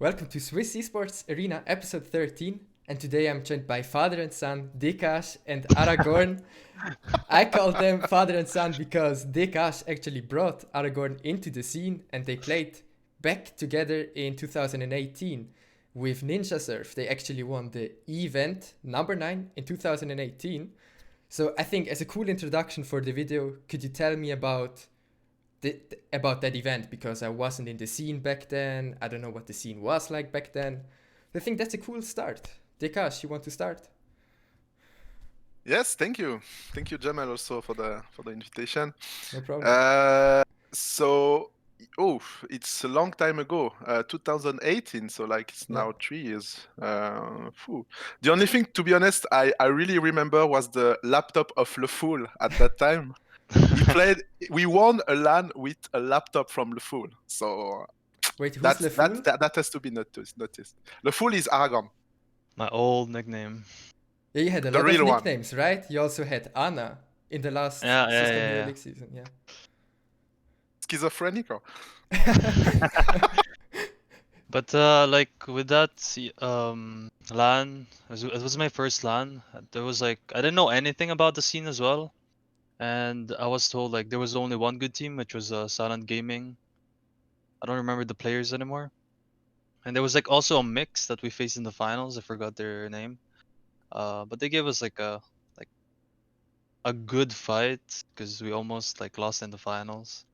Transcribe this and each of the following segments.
Welcome to Swiss Esports Arena episode 13, and today I'm joined by father and son DKH and AragorN. I call them father and son because DKH actually brought AragorN into the scene and they played back together in 2018 with Ninja Surf. They actually won the EEvent number 9 in 2018. So I think as a cool introduction for the video, could you tell me about that event, because I wasn't in the scene back then. I don't know what the scene was like back then. I think that's a cool start. Dekash, you want to start? Yes, thank you, Jamel, also for the invitation. No problem. It's a long time ago, 2018. So like it's now 3 years. The only thing, to be honest, I really remember was the laptop of Le Fool at that time. We won a LAN with a laptop from Le Fool. So wait, who's Le Fool? that has to be noticed. Le Fool is AragorN. My old nickname. Yeah, you had a lot of nicknames, right? You also had Anna in the last Swisscom Hero League season, yeah. Schizophrenic? Or? But like with that LAN, it was my first LAN. There was like, I didn't know anything about the scene as well. And I was told like there was only one good team, which was Silent Gaming. I don't remember the players anymore. And there was like also a mix that we faced in the finals. I forgot their name. But they gave us like a good fight because we almost like lost in the finals.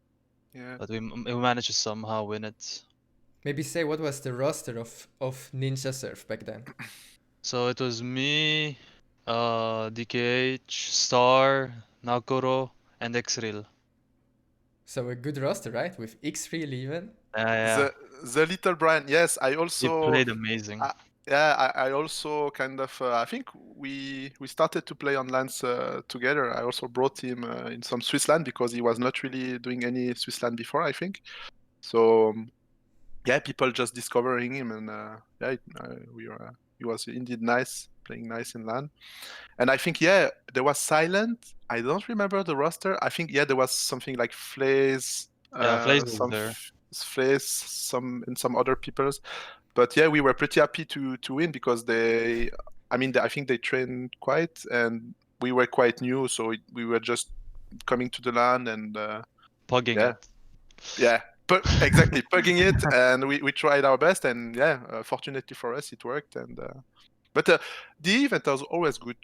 Yeah. But we managed to somehow win it. Maybe say what was the roster of Ninja Surf back then? So it was me, DKH, Star, Nakoro, and Xreal. So a good roster, right? With Xreal even. Yeah. The little Brian, yes. I also he played amazing. I also kind of I think we started to play on LANs together. I also brought him in some Swiss LAN because he was not really doing any Swiss LAN before, I think. So yeah, people just discovering him, and he was indeed nice, playing nice in LAN. And I think there was Silent. I don't remember the roster. I think there was something like Flays. Flays was there. Flays, some other people's. But yeah, we were pretty happy to win because I think they trained quite, and we were quite new, so we were just coming to the LAN and pugging it. Yeah, exactly, pugging it, and we tried our best, and fortunately for us, it worked. And but the event was always good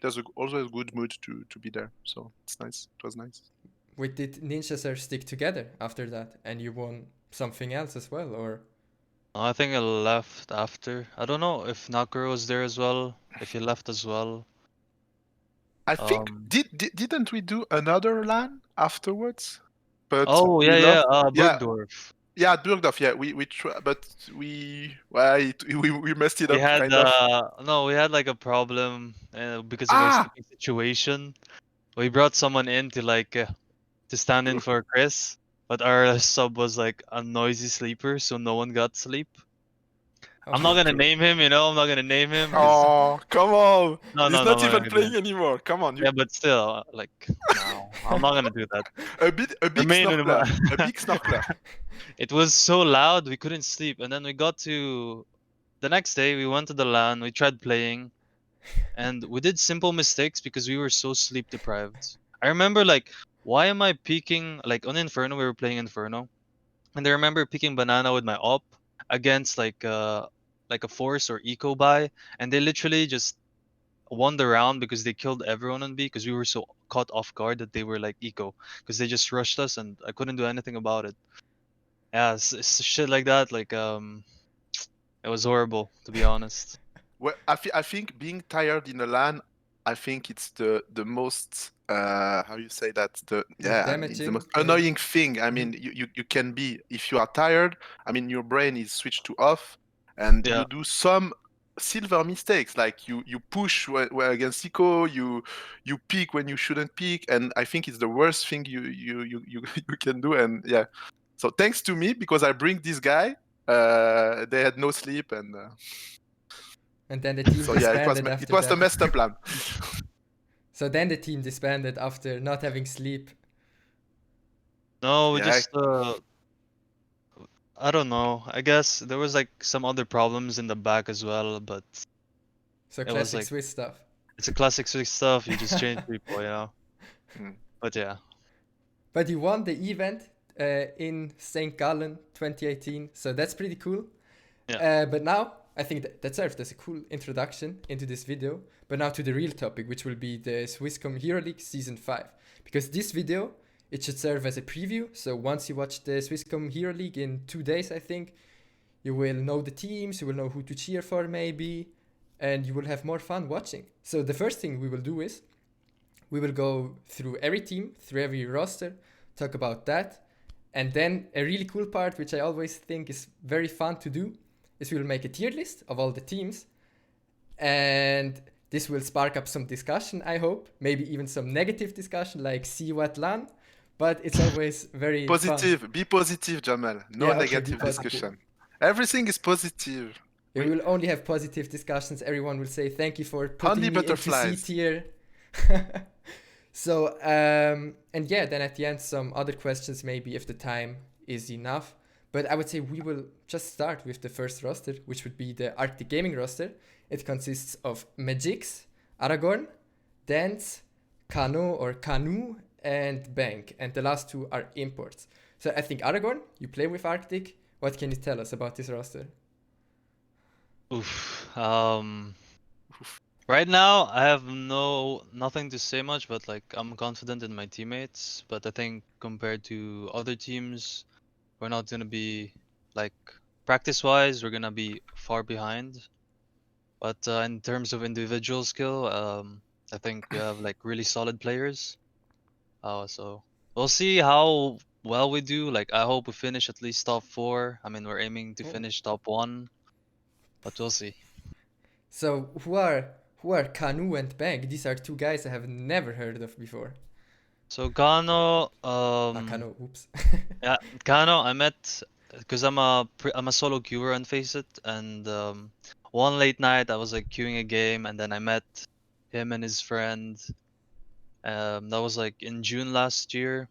there's always a good mood to be there, so it's nice. It was nice. Wait, did Ninja Surf stick together after that, and you won something else as well, or? I think I left after. I don't know if Nakuro was there as well, if he left as well. I think didn't we do another LAN afterwards? But Bergdorf. Yeah, Bergdorf. Yeah, we messed it up. We had we had like a problem because of our situation. We brought someone in to like to stand in for Chris, but our sub was like a noisy sleeper, so no one got sleep. I'm not gonna name him, I'm not gonna name him. Oh, come on! He's not even playing anymore. Come on. Yeah, but still, like, no, I'm not gonna do that. A big snorkeler. A big snorkeler. It was so loud, we couldn't sleep, and then we got to the next day. We went to the LAN, we tried playing, and we did simple mistakes because we were so sleep deprived. I remember like, why am I peeking like on Inferno? We were playing Inferno, and I remember picking banana with my op against like a force or eco buy, and they literally just won the round because they killed everyone on B because we were so caught off guard that they were like eco because they just rushed us and I couldn't do anything about it. Yeah, it's shit like that. Like it was horrible, to be honest. Well, I think being tired in a LAN, I think it's the most how you say that, it's the most annoying thing. I mean, you can be, if you are tired, I mean, your brain is switched to off, and you do some silver mistakes, like you push against eco, you peek when you shouldn't peek, and I think it's the worst thing you can do. And yeah, so thanks to me, because I bring this guy, they had no sleep, and then the team disbanded after it was the messed up plan. So then the team disbanded after not having sleep. No, we just I don't know. I guess there was like some other problems in the back as well, but So it was classic like Swiss stuff. it's a classic Swiss stuff. You just change people, you know. Mm. But yeah. But you won the event in St. Gallen 2018, so that's pretty cool. Yeah. But now, I think that served as a cool introduction into this video. But now to the real topic, which will be the Swisscom Hero League Season 5. Because this video, it should serve as a preview. So once you watch the Swisscom Hero League in 2 days, I think, you will know the teams, you will know who to cheer for maybe, and you will have more fun watching. So the first thing we will do is, we will go through every team, through every roster, talk about that. And then a really cool part, which I always think is very fun to do, is we will make a tier list of all the teams. And this will spark up some discussion, I hope. Maybe even some negative discussion, like see what LAN. But it's always very Positive. fun. Be positive, Jamel. No Yeah, okay, negative be positive. discussion. Everything is positive. We will only have positive discussions. Everyone will say thank you for putting Only me into C butterflies. tier. So, and yeah, then at the end, some other questions maybe if the time is enough. But I would say we will just start with the first roster, which would be the ArcticGaming roster. It consists of Magix, AragorN, Dance, Kano or Kanu, and Bank. And the last two are imports. So I think AragorN, you play with Arctic. What can you tell us about this roster? Oof. Right now I have nothing to say much, but like I'm confident in my teammates. But I think compared to other teams, we're not gonna be like practice-wise, we're gonna be far behind. But in terms of individual skill, I think we have like really solid players. So we'll see how well we do. Like I hope we finish at least top 4. I mean, we're aiming to finish top 1, but we'll see. So who are Kanu and Bank? These are two guys I have never heard of before. So Kano, Kano, oops. yeah, Kano, I met because I'm a solo queuer on Faceit, and one late night I was like queuing a game, and then I met him and his friend. That was like in June last year,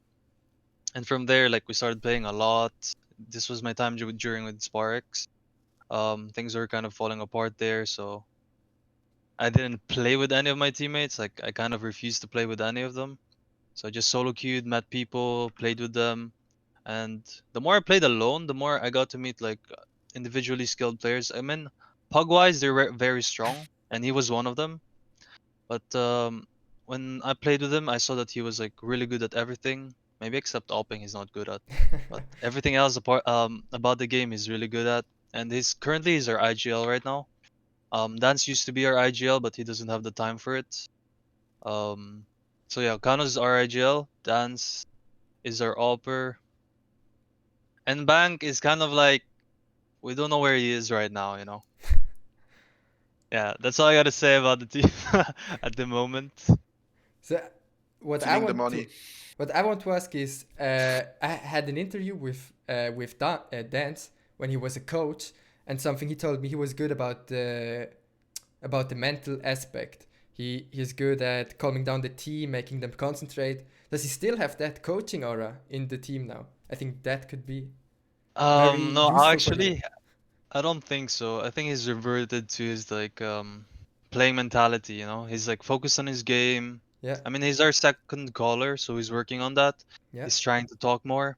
and from there like we started playing a lot. This was my time during with Sparks. Things were kind of falling apart there, so I didn't play with any of my teammates. Like I kind of refused to play with any of them. So I just solo queued, met people, played with them. And the more I played alone, the more I got to meet like individually skilled players. I mean, pug-wise, they're very strong, and he was one of them. But when I played with him, I saw that he was like really good at everything. Maybe except opping, he's not good at. But everything else about the game, he's really good at. And he's our IGL right now. Dance used to be our IGL, but he doesn't have the time for it. So yeah, Kano's our IGL. Dance is our AWPer. And Bank is kind of like, we don't know where he is right now, you know. Yeah, that's all I gotta say about the team at the moment. So what I want to ask is, I had an interview with Dance when he was a coach, and something he told me he was good about the mental aspect. He's good at calming down the team, making them concentrate. Does he still have that coaching aura in the team now? I think that could be very No, useful actually, I don't think so. I think he's reverted to his like playing mentality, you know. He's like focused on his game. Yeah. I mean, he's our second caller, so he's working on that. Yeah. He's trying to talk more.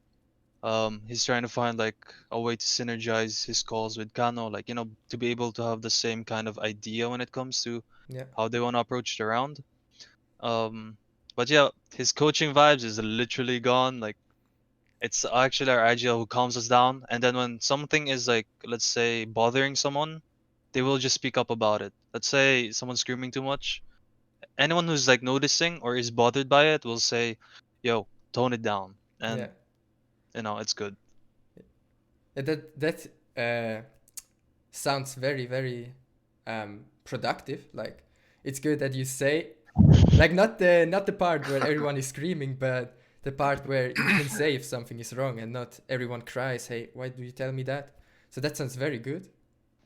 He's trying to find like a way to synergize his calls with Kano, like, you know, to be able to have the same kind of idea when it comes to how they want to approach the round. But yeah, his coaching vibes is literally gone. Like, it's actually our IGL who calms us down, and then when something is like, let's say, bothering someone, they will just speak up about it. Let's say someone's screaming too much. Anyone who's like noticing or is bothered by it will say, "Yo, tone it down," and you know, it's good. That sounds very, very productive. Like, it's good that you say, like, not the part where everyone is screaming, but the part where you can say if something is wrong, and not everyone cries, "Hey, why do you tell me that?" So that sounds very good.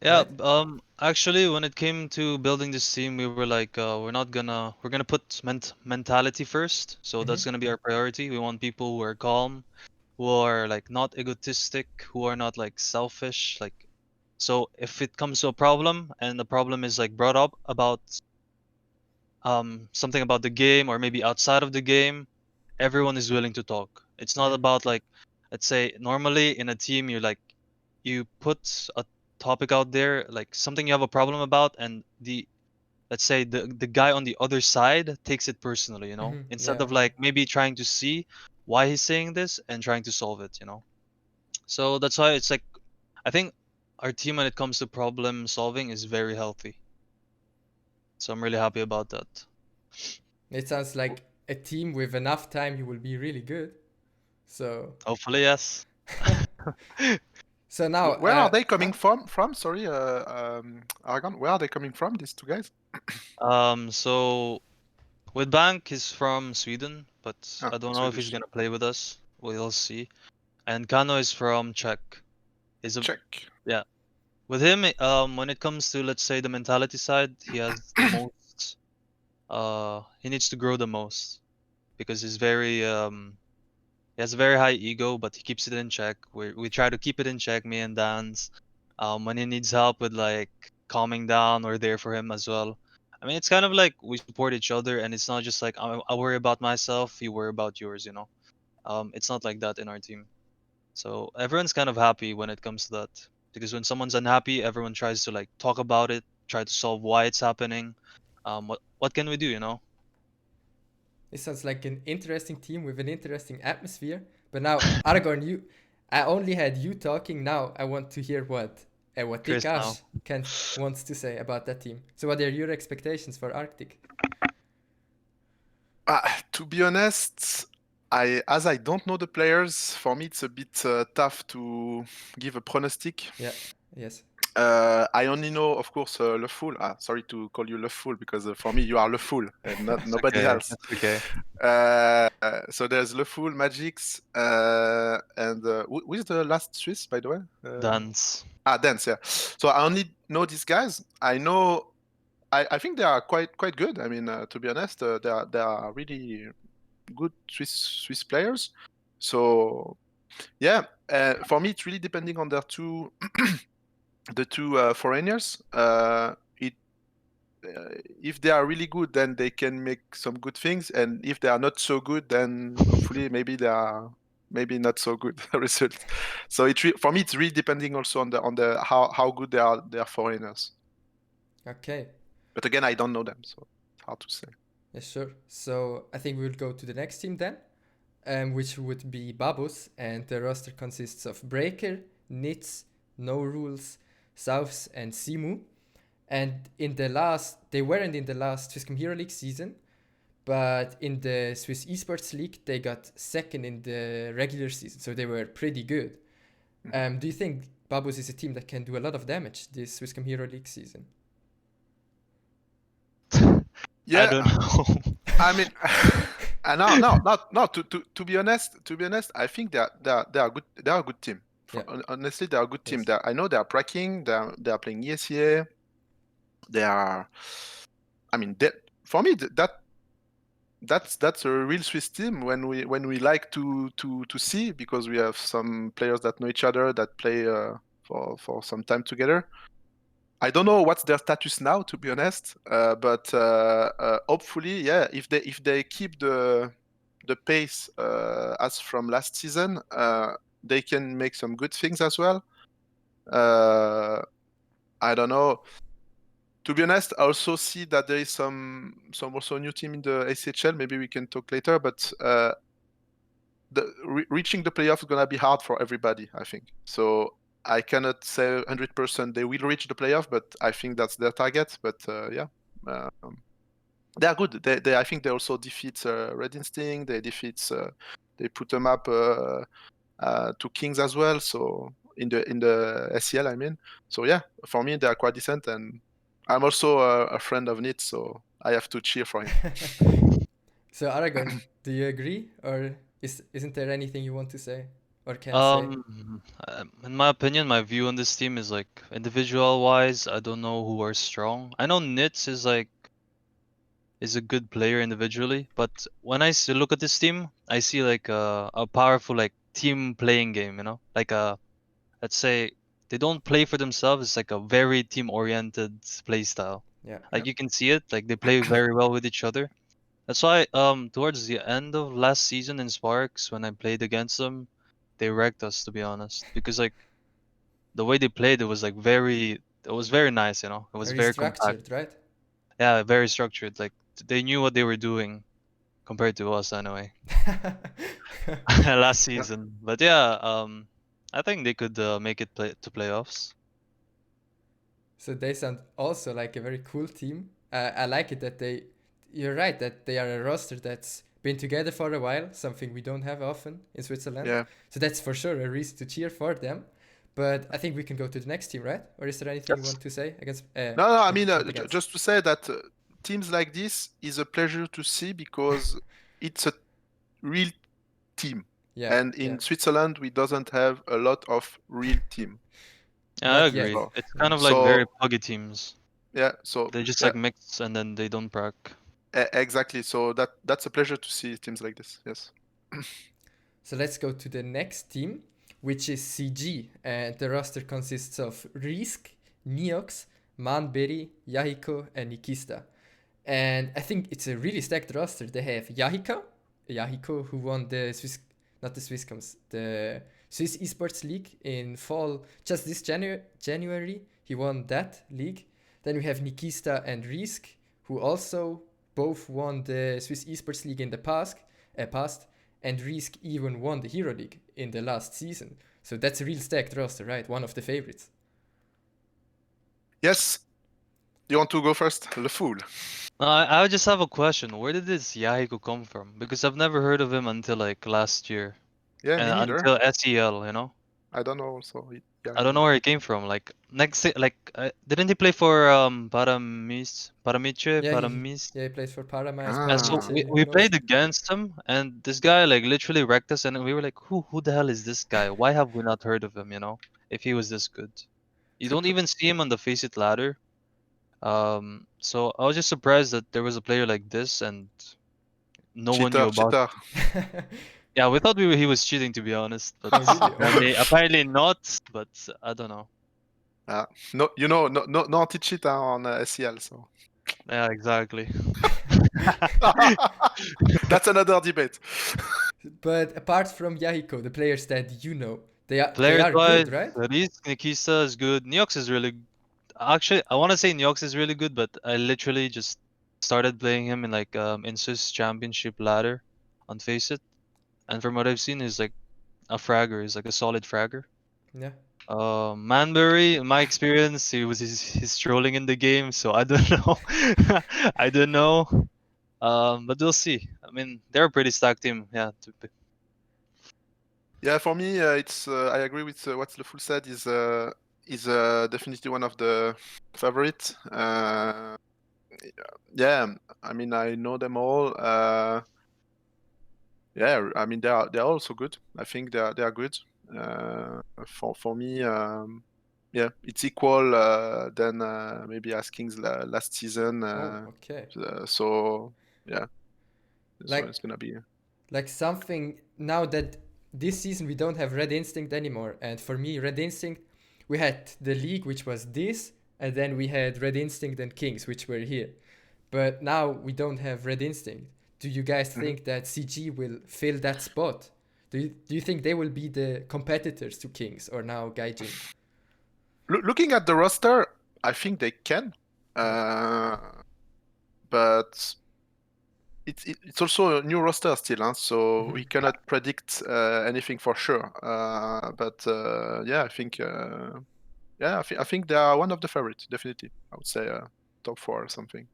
Yeah, right? Actually, when it came to building this team, we were like, we're gonna put mentality first. So that's gonna be our priority. We want people who are calm, who are like not egotistic, who are not like selfish. Like, so if it comes to a problem and the problem is like brought up about something about the game or maybe outside of the game, everyone is willing to talk. It's not about like, let's say normally in a team you put a topic out there, like something you have a problem about, and let's say the guy on the other side takes it personally, instead of like maybe trying to see why he's saying this and trying to solve it. So that's why it's like, I think our team when it comes to problem solving is very healthy. So I'm really happy about that. It sounds like a team with enough time you will be really good. So hopefully, yes. So now, where are they coming from? Sorry, AragorN, where are they coming from? These two guys? So with Bank, he's from Sweden, but I don't know if he's Swedish. gonna play with us. We'll see. And Kano is from Czech. Czech. Yeah. With him, when it comes to, let's say, the mentality side, he has the most. He needs to grow the most because he's very he has a very high ego, but he keeps it in check. We try to keep it in check, me and Dan's. When he needs help with like calming down, we're there for him as well. I mean, it's kind of like we support each other, and it's not just like I worry about myself, you worry about yours. It's not like that in our team. So everyone's kind of happy when it comes to that, because when someone's unhappy, everyone tries to like talk about it, try to solve why it's happening. What can we do? It sounds like an interesting team with an interesting atmosphere. But now, AragorN, I only had you talking. Now I want to hear what DKH wants to say about that team. So what are your expectations for Arctic? To be honest, as I don't know the players, for me it's a bit tough to give a prognostic. Yeah. Yes. I only know, of course, Le Fool. Sorry to call you Le Fool, because for me you are Le Fool and not nobody else. Okay. So there's Le Fool, Magix, and who is the last Swiss, by the way? Dance. Dance, yeah. So I only know these guys. I think they are quite good. I mean, to be honest, they are really good Swiss players. So yeah, for me it's really depending on their two the two foreigners. If they are really good, then they can make some good things, and if they are not so good, then hopefully maybe they are not so good results. So for me it's really depending also on the how good they are foreigners. Okay. But again, I don't know them, so it's hard to say. Yeah, sure. So I think we'll go to the next team then, which would be Babos, and the roster consists of Breaker, Nits, No Rules, Souths, and Simu. And they weren't in the last Swisscom Hero League season, but in the Swiss Esports League, they got second in the regular season, so they were pretty good. Do you think Babos is a team that can do a lot of damage this Swisscom Hero League season? Yeah, I don't know. I mean, no. To be honest, I think they are good. They are a good team. Honestly, they are a good team. Yes. I know they are pracking. They are playing ESEA. They are. I mean, for me, that's a real Swiss team when we like to see, because we have some players that know each other, that play for some time together. I don't know what's their status now, to be honest, but hopefully, yeah, if they keep the pace as from last season, they can make some good things as well. I don't know. To be honest, I also see that there is some also new team in the ACHL. Maybe we can talk later, but reaching the playoff is gonna be hard for everybody, I think. So I cannot say 100% they will reach the playoff, but I think that's their target. But yeah, they are good. I think they also defeat Red Instinct. They put them up to Kings as well. So in the SEL, I mean. So yeah, for me they are quite decent, and I'm also a friend of Nit, so I have to cheer for him. So AragorN, do you agree, or isn't there anything you want to say or can say? In my opinion, my view on this team is like, individual wise, I don't know who are strong. I know Nits is a good player individually, but when I look at this team, I see like a powerful like team playing game, you know? Like let's say they don't play for themselves. It's like a very team-oriented play style. Yeah. Like you can see it. Like they play very well with each other. That's why towards the end of last season in Sparks, when I played against them, they wrecked us, to be honest. Because like the way they played, it was very nice, you know. It was Very very compact. structured, right? Yeah, very structured. Like they knew what they were doing compared to us anyway. Last Yeah. season. But yeah, I think they could make it to playoffs. So they sound also like a very cool team. I like it that you're right, that they are a roster that's been together for a while, something we don't have often in Switzerland. Yeah. So that's for sure a reason to cheer for them. But I think we can go to the next team, right? Or is there anything you want to say against? No, I mean, against? just to say that teams like this is a pleasure to see because it's a real team. Yeah. And in Switzerland, we doesn't have a lot of real team. Yeah, I Not agree. yet. It's Yeah. kind of like So- very puggy teams. Yeah, so They just yeah, like mix and then they don't prac. exactly. So that's a pleasure to see teams like this. Yes. So let's go to the next team, which is CG. And the roster consists of Risk, Neox, Manberry, Yahiko, and Nikista. And I think it's a really stacked roster. They have Yahiko, who won the the Swiss Esports League in fall, just this January. He won that league. Then we have Nikista and Risk, who also both won the Swiss Esports League in the past, and Risk even won the Hero League in the last season. So that's a real stacked roster, right? One of the favorites. Yes. You want to go first? Le Fool. I just have a question. Where did this Yahiko come from? Because I've never heard of him until like last year. Yeah, me And neither. until SEL, you know? I don't know. So yeah. I don't know where he came from. Like didn't he play for Paramis? Yeah, he plays for Paramis. Ah. And so we played against him, and this guy like literally wrecked us, and we were like, who the hell is this guy? Why have we not heard of him? You know, if he was this good, you don't even see him on the Face It ladder. So I was just surprised that there was a player like this, and no one knew about. Yeah, we thought he was cheating, to be honest, but apparently not. But I don't know. No, no anti-cheat on SEL. So Yeah, exactly. that's another debate. But apart from Yahiko, the players that you know, they are Players-wise, good, right? Risk, Nikista is good. Neox is really. Actually, I want to say Neox is really good, but I literally just started playing him in like in Swiss Championship ladder on Face It, and from what I've seen, he's like a fragger. He's like a solid fragger. Yeah. Manbury, in my experience, he's trolling in the game, so I don't know. I don't know. But we'll see. I mean, they're a pretty stacked team. Yeah. Yeah, for me, it's I agree with what Le Fool said. Is definitely one of the favorites. Yeah, I mean, I know them all. Yeah, I mean, they are also good. I think they are good. For me, yeah, it's equal than maybe Asking's last season. Okay. So yeah, this Like- one is gonna be. Like something now that this season we don't have Red Instinct anymore, and for me, Red Instinct, we had the league which was this, and then we had Red Instinct and Kings which were here, but now we don't have Red Instinct. Do you guys think that CG will fill that spot? Do you think they will be the competitors to Kings or now GAIJIN? Looking at the roster, I think they can, but it's also a new roster still, huh? So we cannot predict anything for sure. But yeah, I think I think they are one of the favorites, definitely. I would say top 4 or something.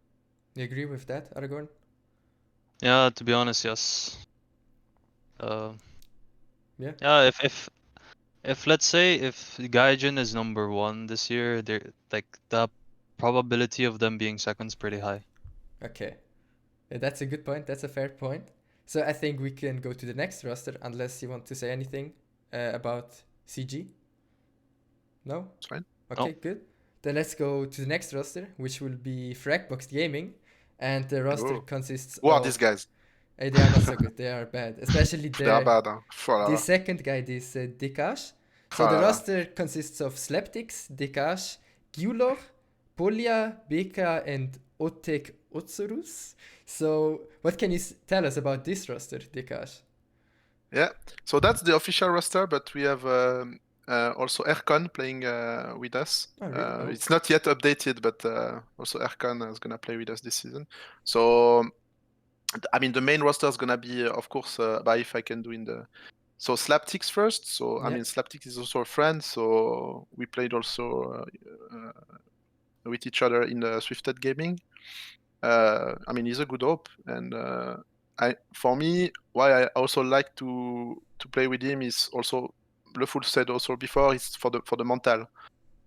You agree with that, AragorN? Yeah, to be honest, yes. Yeah. Yeah, if let's say if GAIJIN is number 1 this year, they're like the probability of them being second is pretty high. Okay. Yeah, that's a good point. That's a fair point. So I think we can go to the next roster unless you want to say anything about CG. No? It's fine. Okay, No. good. Then let's go to the next roster, which will be Fragbox Gaming. And the roster consists Who are of these guys? They are not so good. They are bad, especially They are bad. Huh? the Voilà. second guy, this DKH. So the Voilà. roster consists of Slaptix, DKH, Gyulor, Polia, Beka, and Otek Otsorus. So what can you tell us about this roster, DKH? Yeah, so that's the official roster, but we have also AragorN playing with us. Oh, really? Oh. It's not yet updated, but also AragorN is gonna play with us this season. So, I mean, the main roster is gonna be, of course, by if I can do in the. So Slaptix first. So I Yeah. mean, Slaptix is also a friend. So we played also with each other in the Swifted Gaming. I mean, he's a good hope, and for me, why I also like to play with him is also LeFool said also before is for the mental.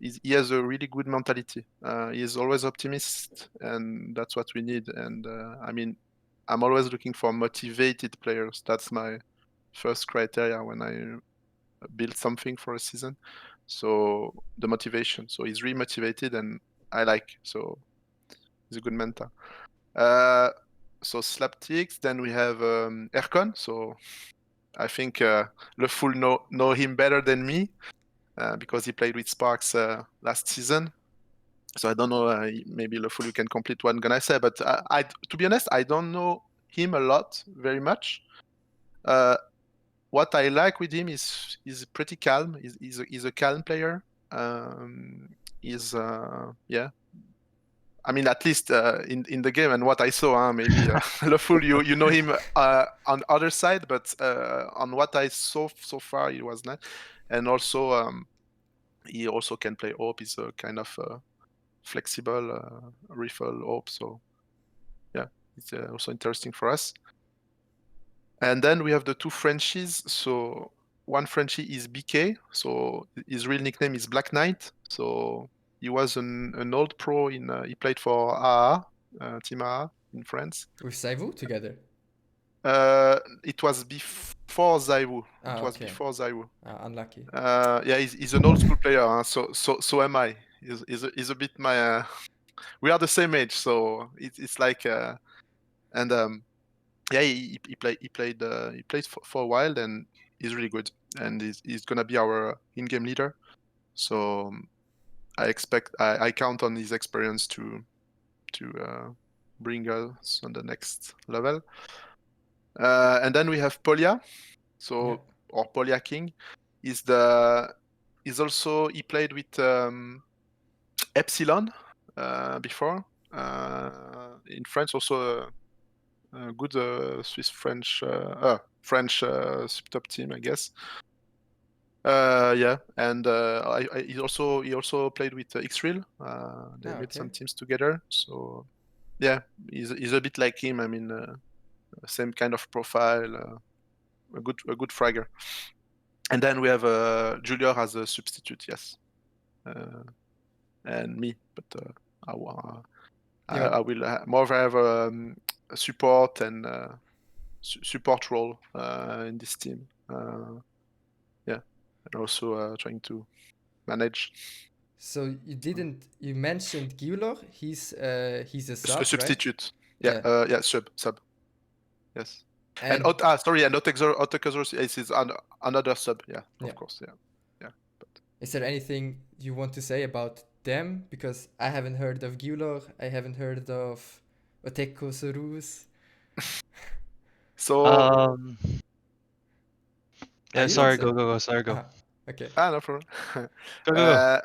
He has a really good mentality. He is always optimist, and that's what we need. And I mean, I'm always looking for motivated players. That's my first criteria when I build something for a season. So the motivation. So he's really motivated, and I like. So he's a good mentor. So Slaptix, then we have AragorN. So I think LeFool know him better than me because he played with Sparks last season. So I don't know, maybe LeFool you can complete what I'm gonna say, but I to be honest, I don't know him a lot, very much. What I like with him is he's pretty calm. He's a calm player. Yeah, I mean, at least in the game and what I saw, maybe LeFool, you know him on other side, but on what I saw so far, he was not. And also, he also can play AWP. He's a kind of flexible rifle AWP. So yeah, it's also interesting for us. And then we have the two Frenchies. So one Frenchie is BK. So his real nickname is Black Knight. So he was an old pro he played for Team AA in France. With Saivu together? It was before Zaiwu. Unlucky. Yeah, he's an old school player. Huh? So am I. He's a bit my. We are the same age, so it's like and yeah, he played for a while, and he's really good, and he's gonna be our in-game leader. So I count on his experience to bring us on the next level. And then we have Polia, or Polia King. He played with Epsilon before in France, also a good French sub-top team, I guess. Yeah, and he also played with Xreal. They made some teams together. So yeah, he's a bit like him. I mean, same kind of profile, a good fragger. And then we have Julia as a substitute, yes, and me. But I will more have a support and support role in this team. Yeah, and also trying to manage. So you mentioned Gyulor. He's a sub, a substitute. Right? Yeah, sub. Yes. And Otekazor is another sub. Yeah, of course. Yeah. But is there anything you want to say about them? Because I haven't heard of Gyulor. I haven't heard of Otekosorus. So. Yeah, sorry, go. Sorry, go. Okay. No problem. Go.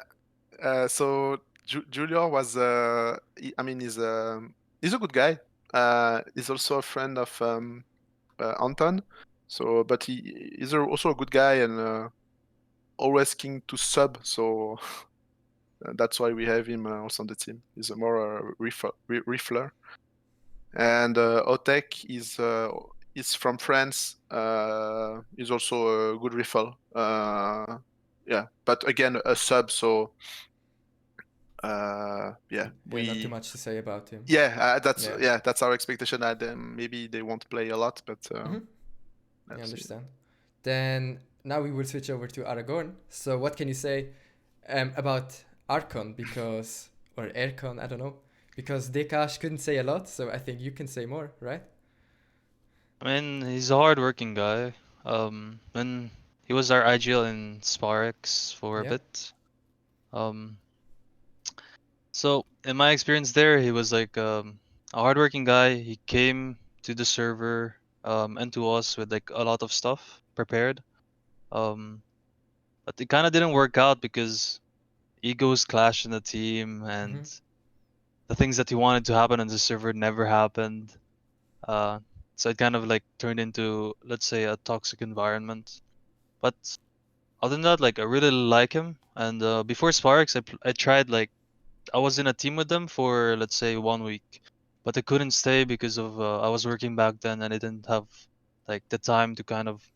So Julio was, he's a good guy. He's also a friend of Anton. So, but he's also a good guy and always keen to sub. So that's why we have him also on the team. He's a more rifler. And Otek is from France. He's also a good rifle. Yeah, but again a sub. So yeah, not too much to say about him. Yeah, that's our expectation. That maybe they won't play a lot, but I understand. Then now we will switch over to AragorN. So what can you say about Archon or Aircon? I don't know, because DKH couldn't say a lot, so I think you can say more, right? I mean, he's a hard-working guy. When he was our IGL in Sparx for a Yeah. bit. So in my experience there, he was like a hardworking guy. He came to the server and to us with like a lot of stuff prepared. Um, but it kind of didn't work out because egos clashed in the team, and the things that he wanted to happen on the server never happened. So it kind of like turned into, let's say, a toxic environment. But other than that, like I really like him. And before Sparks, I tried like I was in a team with them for, let's say, 1 week, but I couldn't stay because of I was working back then and I didn't have like the time to kind of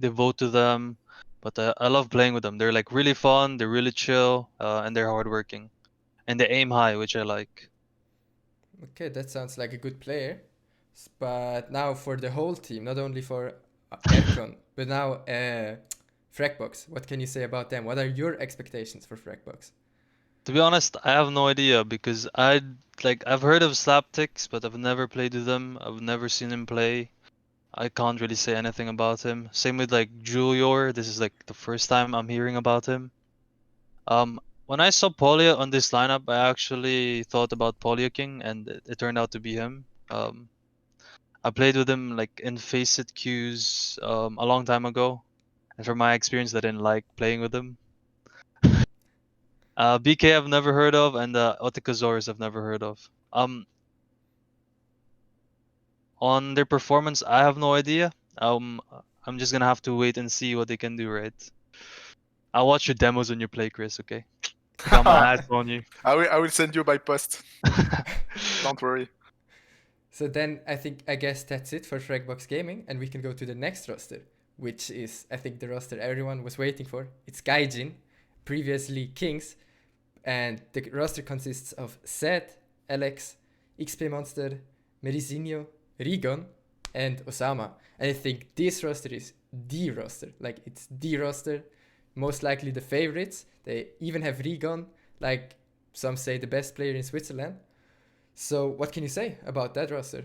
devote to them. But I love playing with them. They're like really fun. They're really chill, and they're hardworking, and they aim high, which I like. Okay, that sounds like a good player. But now for the whole team, not only for AragorN, but now Fragbox. What can you say about them? What are your expectations for Fragbox? To be honest, I have no idea because I've heard of Slapticks, but I've never played with them. I've never seen him play. I can't really say anything about him. Same with like Julior. This is like the first time I'm hearing about him. When I saw Polya on this lineup, I actually thought about Polya King, and it turned out to be him. I played with him like in Faceit queues a long time ago, and from my experience, I didn't like playing with him. BK I've never heard of, and Otikazores I've never heard of. On their performance, I have no idea. I'm just gonna have to wait and see what they can do, right? I'll watch your demos when you play, Chris. Okay? I got my eyes on you. I will send you by post. Don't worry. So then I guess that's it for Fragbox Gaming, and we can go to the next roster, which is I think the roster everyone was waiting for. It's GAIJIN, previously Kings, and the roster consists of Zed, Alex, XP Monster, Merizinho, Rigon, and Osama. And I think this roster is the roster. Like it's the roster, most likely the favorites. They even have Rigon, like some say the best player in Switzerland. So what can you say about that roster?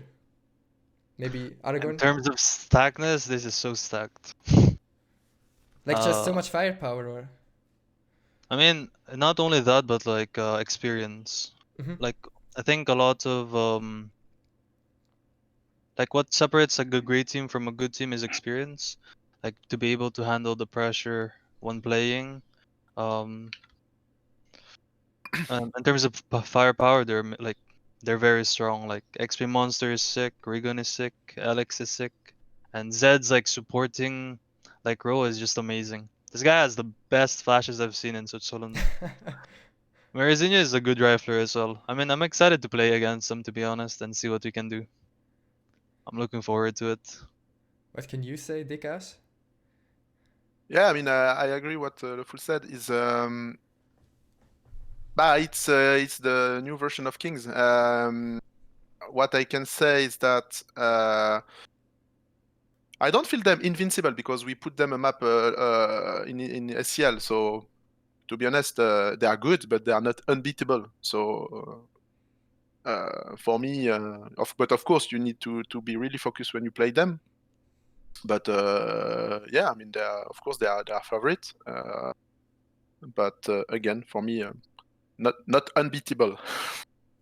Maybe AragorN? In terms of stackness, this is so stacked. Like just so much firepower, or? I mean, not only that, but like experience. Like I think a lot of like what separates like a great team from a good team is experience. Like to be able to handle the pressure when playing. In terms of firepower, they're very strong. Like XP Monster is sick, Rigon is sick, Alex is sick, and Zed's like supporting like role is just amazing. This guy has the best flashes I've seen in Switzerland. Merizinho is a good rifler as well. I mean, I'm excited to play against him, to be honest, and see what we can do. I'm looking forward to it. What can you say, DKH? Yeah, I mean, I agree what Leful said. It's the new version of Kings. What I can say is that I don't feel them invincible because we put them a map in SCL. So to be honest, they are good, but they are not unbeatable. So for me, but of course, you need to be really focused when you play them. But yeah, I mean, of course they are favorite. But again, for me, not unbeatable.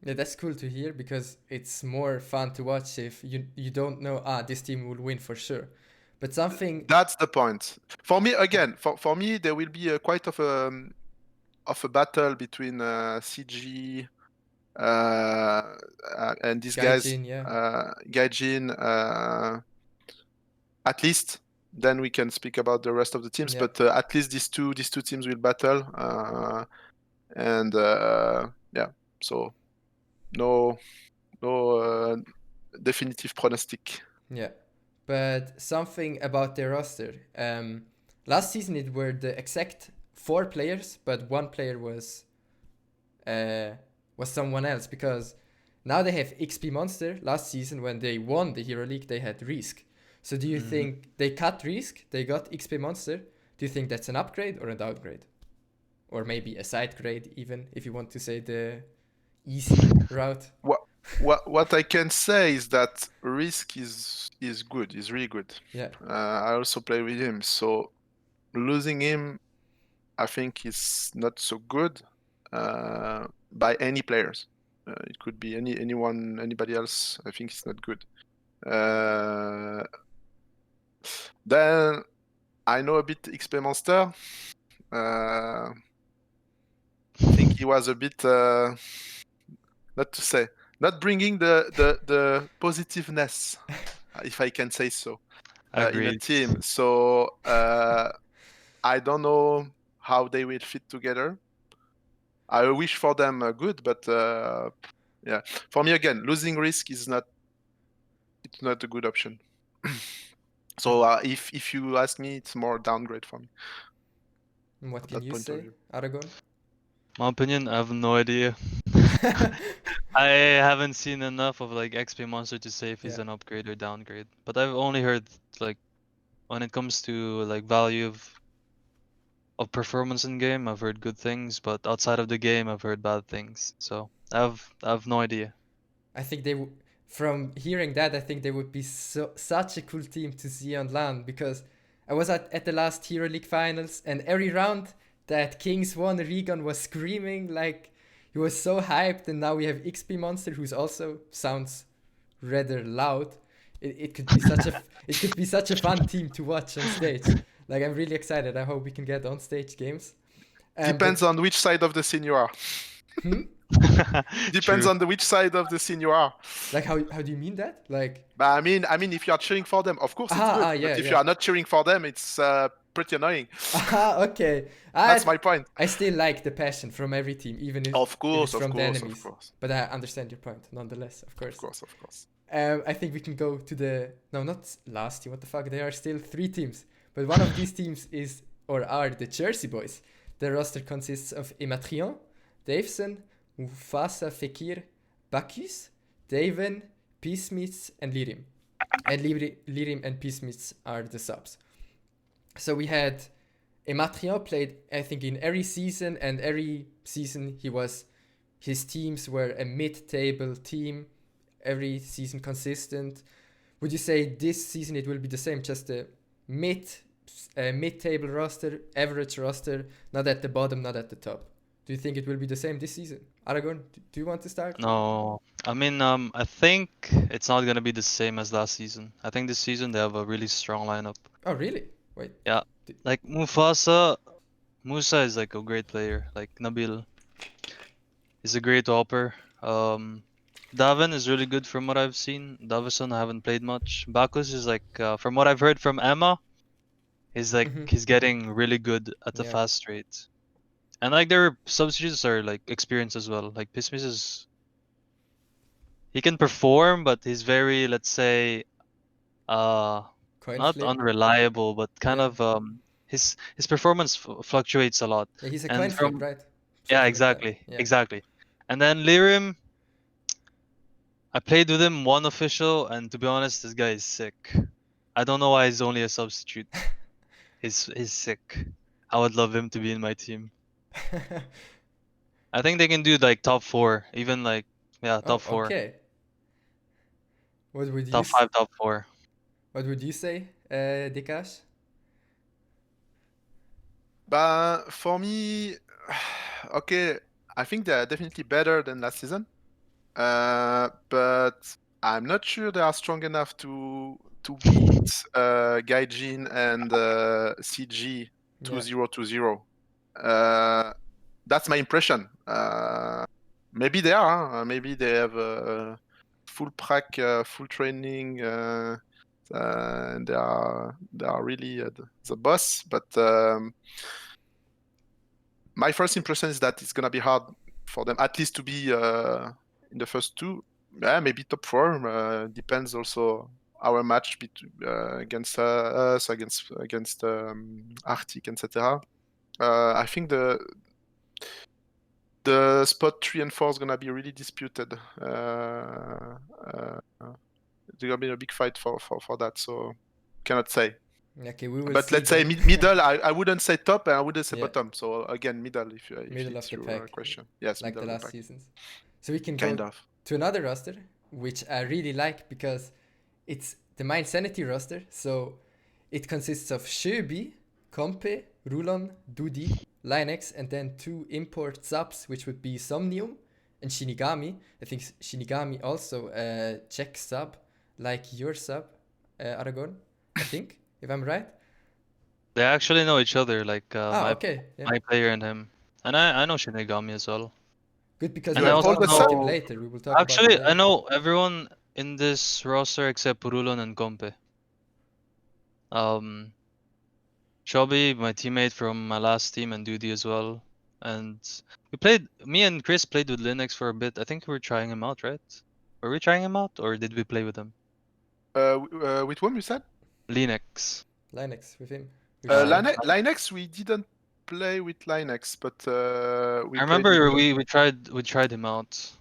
Yeah, that's cool to hear because it's more fun to watch if you don't know this team will win for sure. But something That's the point. For me, again, for me, there will be quite of a battle between CG and these guys, GAIJIN, yeah. GAIJIN. At least then we can speak about the rest of the teams. Yeah. But at least these two teams will battle, and yeah. So no definitive pronostic. Yeah. But something about their roster. Last season it were the exact 4 players, but 1 player was someone else because now they have XP Monster. Last season when they won the Hero League, they had Risk. So do you think they cut Risk? They got XP Monster. Do you think that's an upgrade or a downgrade? Or maybe a side grade even, if you want to say the easy route? what I can say is that Risk is good. He's really good. Yeah. I also play with him, so losing him, I think, is not so good by any players. It could be anybody else. I think it's not good. Then I know a bit XP Monster. I think he was a bit, not to say, not bringing the positiveness, if I can say so, in a Agreed. team. So I don't know how they will fit together. I wish for them good, but yeah, for me again, losing Risk is not a good option. So if you ask me, it's more downgrade for me. And what At can that you point of say, view. AragorN? My opinion, I have no idea. I haven't seen enough of like XP Monster to say if he's Yeah. an upgrade or downgrade. But I've only heard like when it comes to like value of performance in game, I've heard good things, but outside of the game, I've heard bad things. So I have no idea. I think from hearing that, I think they would be such a cool team to see on LAN, because I was at the last Hero League finals, and every round that Kings won, Regan was screaming like he was so hyped, and now we have XP Monster, who's also sounds rather loud. It could be such a fun team to watch on stage. Like, I'm really excited. I hope we can get on stage games. Depends on which side of the scene you are. Depends True. on which side of the scene you are. Like, how do you mean that? Like, But I mean, if you are cheering for them, of course it's good. yeah, but if yeah. you are not cheering for them, it's pretty annoying. Okay. That's my point. I still like the passion from every team, even if, Of course, it's from the enemies. of course. But I understand your point, nonetheless, of course. Of course. I think we can go to not last team, what the fuck, there are still 3 teams. But one of these teams are the JerseyBoys. The roster consists of Ematrion, Davison, Mufasa, Fekir, Bacchus, Daven, Peacemits, and Lirim. And Lirim and Peacemits are the subs. So we had Ematrion played, I think, in every season, and every season his teams were a mid-table team, every season consistent. Would you say this season it will be the same, just a mid-table roster, average roster, not at the bottom, not at the top? Do you think it will be the same this season? AragorN, do you want to start? No, I mean, I think it's not gonna be the same as last season. I think this season they have a really strong lineup. Oh, really? Wait. Yeah, like Musa is like a great player. Like Nabil is a great hopper. Davin is really good from what I've seen. Davison I haven't played much. Bacchus is like, from what I've heard from Emma, he's like he's getting really good at a fast rate. And like their substitutes are like experienced as well. Like Pismis he can perform, but he's very, let's say, not unreliable, but kind of his performance fluctuates a lot. Yeah, he's a coin flip, right? Yeah, exactly, exactly. And then Lirim, I played with him one official, and to be honest, this guy is sick. I don't know why he's only a substitute. He's sick. I would love him to be in my team. I think they can do like top 4, even like top 4. Okay. What would you top 5, top 4? What would you say, DKH? But for me, okay, I think they're definitely better than last season. But I'm not sure they are strong enough to beat GAIJIN and CG 2020. That's my impression. Maybe they are. Maybe they have full prac, full training, and they are really the boss. But my first impression is that it's gonna be hard for them, at least to be in the first 2. Yeah, maybe top 4. Depends also our match against us, against Arctic, etc. I think the spot 3 and 4 is gonna be really disputed. There's gonna be a big fight for that, so cannot say. Okay, we will. But let's say middle. I wouldn't say top, and I wouldn't say bottom. So again, middle. If middle it's of the your pack, question. Yes, like middle the of last pack. seasons. So we can kind go of. to another roster, which I really like because it's the mYinsanity roster. So it consists of Shubi, Compe, Rulon, Dudi, Linex, and then 2 import subs, which would be Somnium and Shinigami. I think Shinigami also a Czech sub, like your sub, AragorN, I think, if I'm right. They actually know each other, like Okay. Yeah. my player and him. And I know Shinigami as well. Good, because And we I will also talk about him know- later. We will talk Actually, about I him later. know everyone in this roster except Rulon and Compe. Shobi, my teammate from my last team, and Duty as well. And me and Chris played with Linux for a bit. I think we were trying him out, right? Were we trying him out, or did we play with him? With whom you said? Linux. Linux with him. Linux, we didn't play with Linux, but we I remember played with... we tried him out.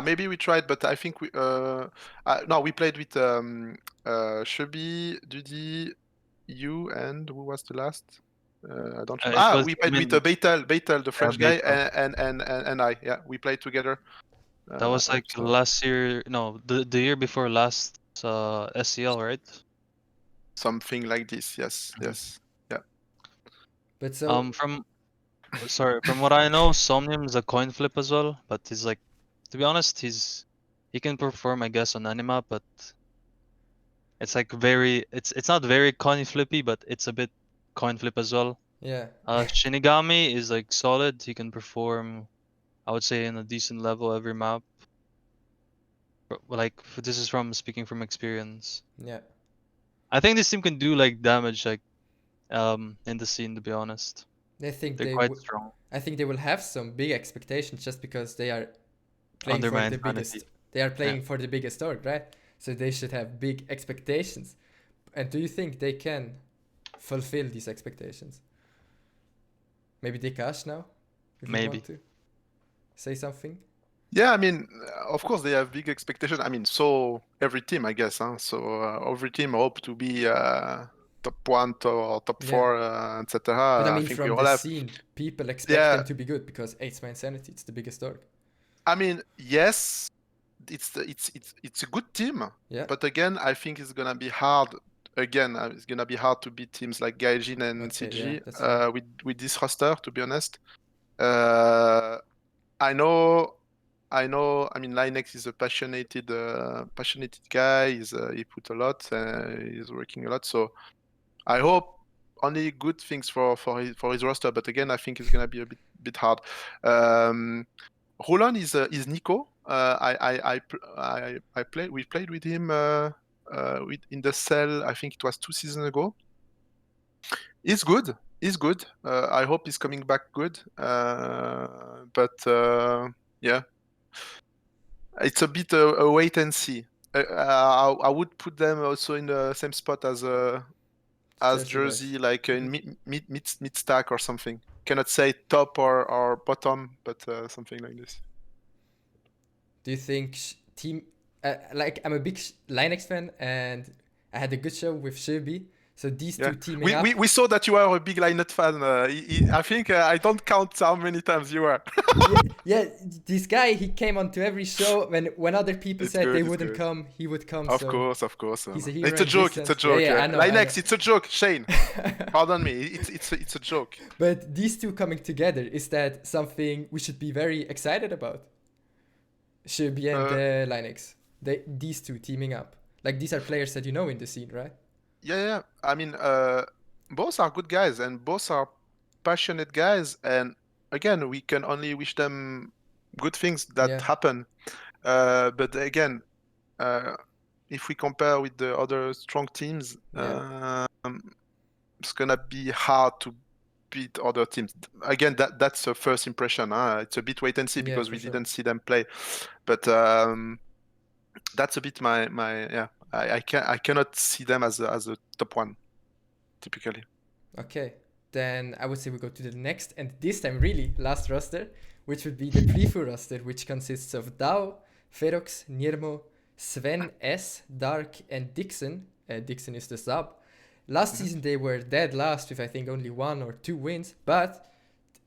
Maybe we tried, but I think we no, we played with Shubi, Dudy, you, and who was the last? I don't remember. We played with Beitel, the French guy, and I. Yeah, we played together. That was like last year. No, the year before last SCL, right? Something like this. Yes, yes, yeah. But so from what I know, Somnium is a coin flip as well. But he's like, to be honest, he can perform, I guess, on Anima, but it's like it's not very coin flippy, but it's a bit coin flip as well. yeah. Shinigami is like solid. He can perform, I would say, in a decent level every map. Like, this is from speaking from experience. Yeah. I think this team can do like damage, like in the scene. To be honest, They're quite strong. I think they will have some big expectations just because they are playing Under for the mYinsanity. biggest. They are playing for the biggest org, right? So they should have big expectations. And do you think they can fulfill these expectations? Maybe DKH now? If you Maybe. want to say something? Yeah, I mean, of course they have big expectations. I mean, so every team, I guess. Huh? So every team hope to be top 1 or top 4, etc. But I mean, think from the scene, people expect them to be good because it's mYinsanity. It's the biggest org. I mean, yes, it's a good team. Yeah. But again, I think it's gonna be hard. Again, it's gonna be hard to beat teams like GAIJIN and CG with this roster. To be honest, I know. I mean, Linux is a passionate guy. He put a lot. He's working a lot. So I hope only good things for his roster. But again, I think it's gonna be a bit hard. Roland is Nico. We played with him in the cell. I think it was 2 seasons ago. He's good. I hope he's coming back good. Yeah, it's a bit a wait and see. I would put them also in the same spot as Jersey, like in mid stack or something. Cannot say top or bottom, but something like this. Do you think team? Like, I'm a big Linux fan, and I had a good show with Shubi. So these two teaming up. We saw that you are a big Linux fan. I think I don't count how many times you are. yeah, this guy, he came onto every show when other people said they wouldn't come, he would come. Of course. He's a hero. It's a joke. Yeah, I know, Linux, it's a joke. Shane, pardon me. It's a joke. But these two coming together, is that something we should be very excited about? Shubi and Linux. These two teaming up. Like, these are players that you know in the scene, right? Yeah. I mean, both are good guys and both are passionate guys. And again, we can only wish them good things that happen. But again, if we compare with the other strong teams, it's gonna be hard to beat other teams. Again, that's a first impression. It's a bit wait and see because we didn't see them play. But that's a bit my. I cannot see them as a top 1, typically. Okay, then I would say we go to the next, and this time really last roster, which would be the PriFu roster, which consists of Dao, Ferox, Nirmo, Sven, S, Dark, and Dixon. Dixon is the sub. Last season they were dead last with I think only 1 or 2 wins, but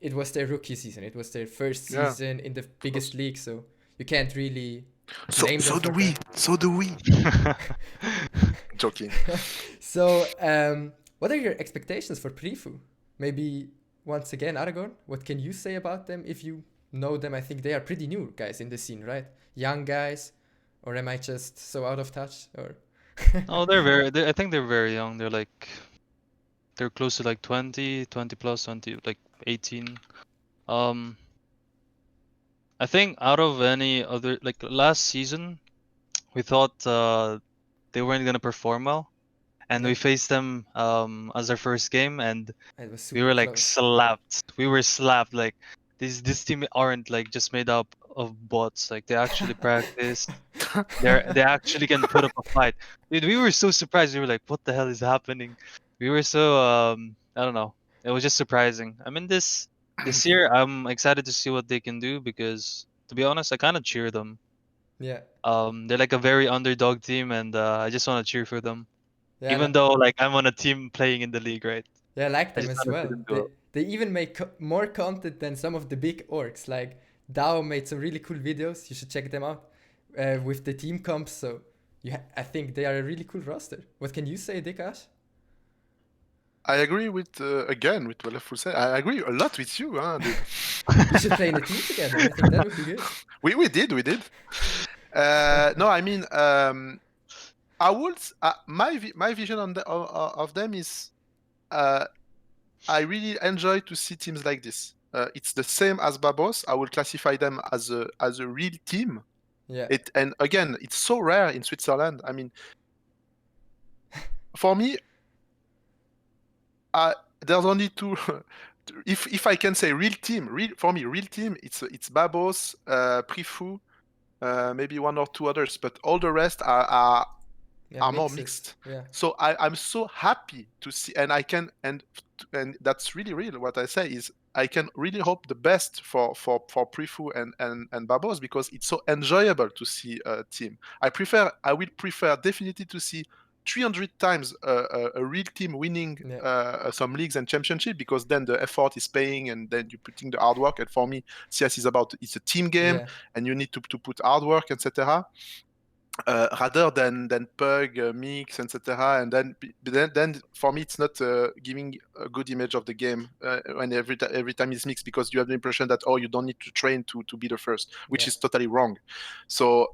it was their rookie season. It was their first season in the biggest league, so you can't really So do we. So do we. Joking. So, what are your expectations for PriFu? Maybe once again, AragorN, what can you say about them if you know them? I think they are pretty new guys in the scene, right? Young guys, or am I just so out of touch? Or Oh, I think they're very young. They're close to like 20 plus, 20, like 18. I think out of any other, like last season, we thought they weren't gonna perform well, and we faced them as our first game, and it was we super were like close. slapped. We were slapped. Like this team aren't like just made up of bots. Like they actually practice. They actually can put up a fight. Dude, we were so surprised. We were like, what the hell is happening? We were so I don't know. It was just surprising. I mean this year I'm excited to see what they can do because to be honest, I kind of cheer them. Yeah. They're like a very underdog team, and I just want to cheer for them. Yeah, Even though like I'm on a team playing in the league, right? yeah, I like them just as wanna see well. them go. They even make more content than some of the big orgs. Like Dao made some really cool videos. You should check them out with the team comps. So I think they are a really cool roster. What can you say, DKH? I agree with again with what Lefu said. I agree a lot with you, huh, dude. We should play in a team together. I think that would be good. We did. No, I mean, I would. My vision on of them is, I really enjoy to see teams like this. It's the same as Babos. I will classify them as a real team. Yeah. And again, it's so rare in Switzerland. I mean, for me, there's only two. If I can say real team, for me, real team, it's Babos, PriFu, maybe one or two others, but all the rest are more mixed. Yeah. So I'm so happy to see, and and that's really real. What I say is I can really hope the best for PriFu and Babos because it's so enjoyable to see a team. I will prefer definitely to see 300 times a real team winning some leagues and championship because then the effort is paying and then you're putting the hard work. And for me, CS is it's a team game and you need to put hard work, etc. Rather than Pug, Mix, etc. And then for me, it's not giving a good image of the game when every time it's mixed because you have the impression that you don't need to train to be the first, which is totally wrong. So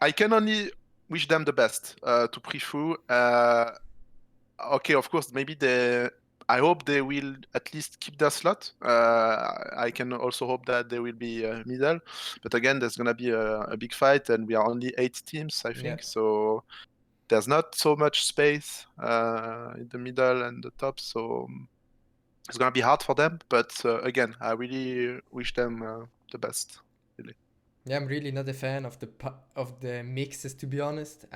I can only wish them the best to PriFu. Okay, of course, maybe I hope they will at least keep their slot. I can also hope that they will be middle. But again, there's going to be a big fight, and we are only 8 teams, I think. So there's not so much space in the middle and the top. So it's going to be hard for them. But again, I really wish them the best. Really. Yeah, I'm really not a fan of the mixes, to be honest.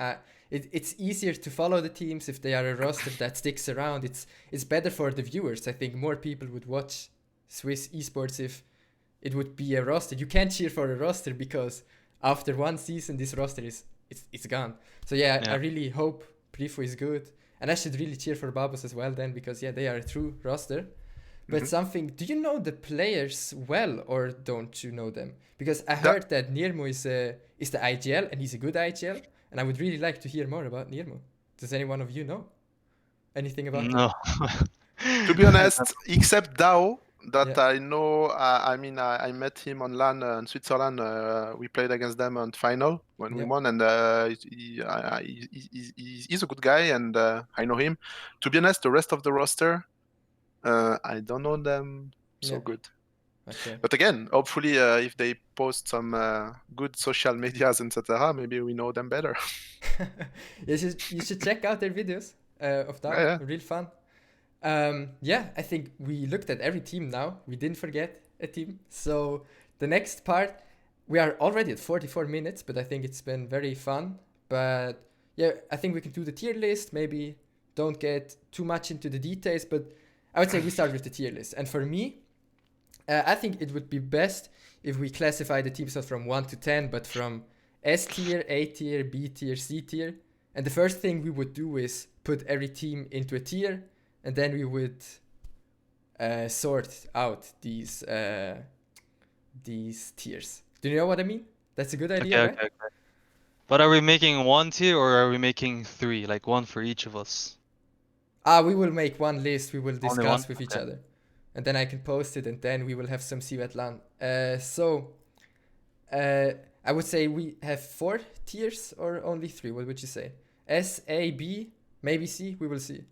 It's easier to follow the teams if they are a roster that sticks around. It's better for the viewers. I think more people would watch Swiss esports if it would be a roster. You can't cheer for a roster because after one season, this roster it's gone. So I really hope PriFu is good, and I should really cheer for Babos as well then because they are a true roster. But do you know the players well or don't you know them? Because I heard that Nirmo is the IGL and he's a good IGL, and I would really like to hear more about Nirmo. Does any one of you know anything about him? To be honest, except Dao, that I know. I mean, I met him on LAN in Switzerland. We played against them on final when we won, and he's a good guy, and I know him. To be honest, the rest of the roster, I don't know them so good. Okay. But again, hopefully, if they post some good social medias, etc., maybe we know them better. You should check out their videos of that. Real fun. I think we looked at every team now. We didn't forget a team. So the next part, we are already at 44 minutes, but I think it's been very fun. But I think we can do the tier list. Maybe don't get too much into the details, but I would say we start with the tier list. And for me, I think it would be best if we classify the teams not from 1 to 10, but from S tier, A tier, B tier, C tier. And the first thing we would do is put every team into a tier, and then we would sort out these these tiers. Do you know what I mean? That's a good idea, Okay, right? okay, okay. But are we making one tier or are we making three? Like one for each of us? We will make one list. We will Only one? discuss with each Okay. other, and then I can post it, and then we will have some CVET LAN. I would say we have 4 tiers or only 3. What would you say? S, A, B, maybe C. We will see.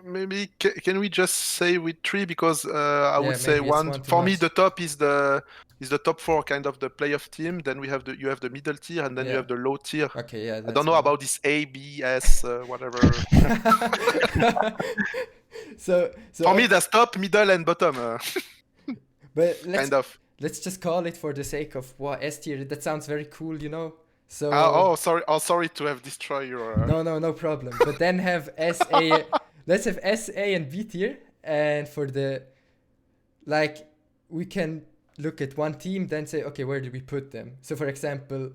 Maybe can we just say with 3 because I would say maybe it's one one too for me much. the top is the top 4 kind of the playoff team. Then you have the middle tier and then you Yeah. have the low tier. Okay, yeah. I don't know fine. about this A, B, S, whatever. so For me, that's top, middle, and bottom. But let's just call it for the sake of S tier. That sounds very cool, you know. So sorry. Oh, sorry to have destroyed your. No problem. But then have SA. Let's have SA and B tier, and for the we can look at one team, then say, okay, where do we put them? So for example,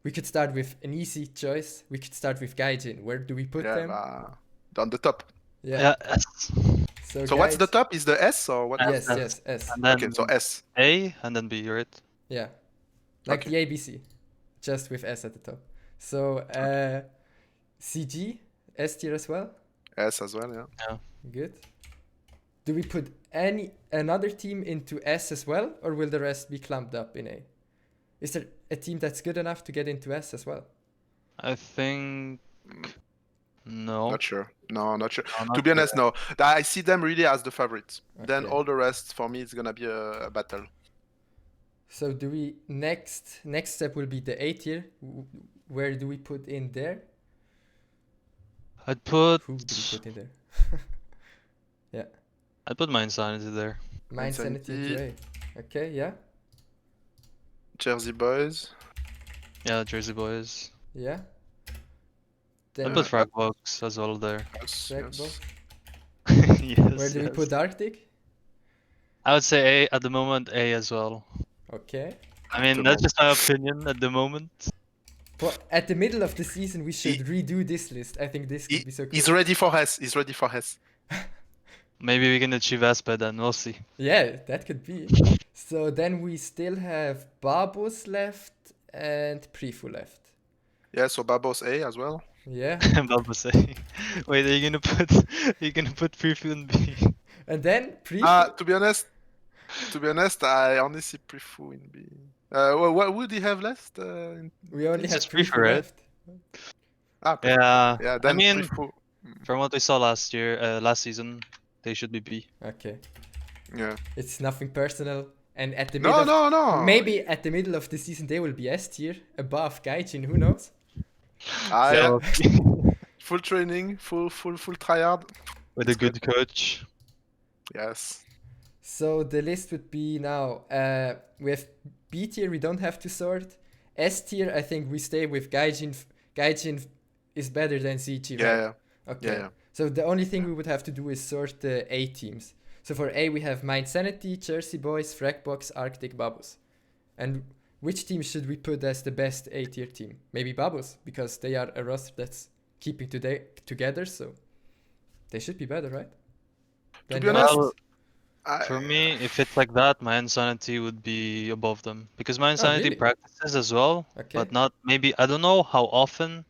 we could start with an easy choice. We could start with GAIJIN. Where do we put them? On the top. Yeah. S. So what's the top? Is the S or what? Yes, S. S. And then okay, so S. A and then B, right? Yeah. Like Okay. the ABC, just with S at the top. So CG, S tier as well. S as well, yeah. Good. Do we put another team into S as well, or will the rest be clumped up in A? Is there a team that's good enough to get into S as well? I think no. Not sure. No, not sure. No, not To be honest, sure. no. I see them really as the favorites. Then Okay. all the rest for me is gonna be a battle. So do we next step will be the A tier. Where do we put in there? I'd put Who do we put in there? Yeah. I'd put mYinsanity there. mYinsanity into A. Okay, yeah. JerseyBoys. Yeah, JerseyBoys. Yeah. I'd Then put Fragbox as well there. Yes, Fragbox. Yes. Where do we put Arctic? I would say A at the moment, A as well. Okay. I mean, that's just my opinion at the moment. But at the middle of the season, we should redo this list. I think this could be so cool. He's ready for S. He's ready for S. Maybe we can achieve S by then, we'll see. Yeah, that could be. So then we still have Babos left and PriFu left. Yeah, so Babos A as well. Yeah. Babos A. Wait, are you gonna put PriFu in B? And then PriFu. To be honest, I only see PriFu in B. What would he have left? We only It's have just PriFu PriFu, right? left. Yeah. Yeah, then I mean, PriFu. from what we saw last season, they should be B. Okay. Yeah. It's nothing personal. And at the middle. No. Maybe at the middle of the season they will be S tier above GAIJIN. Who knows? So, Full training, full tryhard. with a good coach. Yes. So the list would be now. We have B tier. We don't have to sort. S tier. I think we stay with GAIJIN. GAIJIN is better than CG, right? Yeah. Okay. Yeah. So the only thing we would have to do is sort the A teams. So for A we have mYinsanity, JerseyBoys, Fragbox, Arctic, Babos. And which team should we put as the best A tier team? Maybe Babos, because they are a roster that's keeping together, so they should be better, right? To be honest, Well, for me, if it's like that, mYinsanity would be above them. Because mYinsanity really? practices as well, Okay. but not maybe, I don't know how often